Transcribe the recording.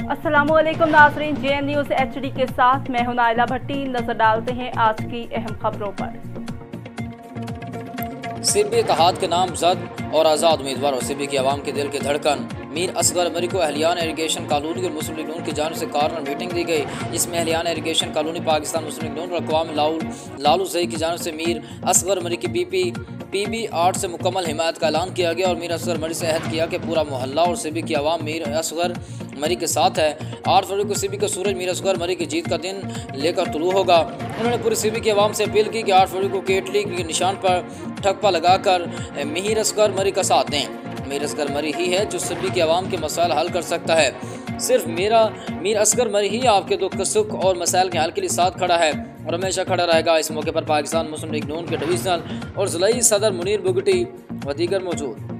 अस्सलामुअलैकुम नाज़रीन, JN news HD के साथ मैं हूं नाइला भट्टी। नजर डालते हैं आज की अहम खबरों पर। सिब्बी इत्तेहाद के नामजद और आज़ाद उम्मीदवार और सिब्बी की आवाम के दिल की धड़कन मीर असगर मरी को अहलियान इरीगेशन कॉलोनी और मुस्लिम लीग नून की जानिब से कॉर्नर मीटिंग दी गई। इसमें अहलियान इरीगेशन कॉलोनी पाकिस्तान मुस्लिम लीग नून और अक़वाम लालू सही की जानिब से मीर असगर मरी की PB 8 से मुकम्मल हिमायत का ऐलान किया गया और मीर असगर मरी से अहद किया कि पूरा मोहल्ला और सिब्बी की आवाम मीर असगर मरी के साथ है। 8 फरवरी को सिब्बी का सूरज मीर असगर मरी की जीत का दिन लेकर तुलू होगा। उन्होंने पूरी सिब्बी की आवाम से अपील की कि 8 फरवरी को केटली के निशान पर ठप्पा लगाकर मीर असगर मरी का साथ दें। मीर असगर मरी ही है जो सिब्बी की आवाम के मसाइल हल कर सकता है। सिर्फ मीर असगर मरी ही आपके दुख सुख और मसाइल के हल के लिए साथ खड़ा है और हमेशा खड़ा रहेगा। इस मौके पर पाकिस्तान मुस्लिम लीग नून के डिवीजनल और ज़िलाई सदर मुनीर बुगटी व दीगर मौजूद।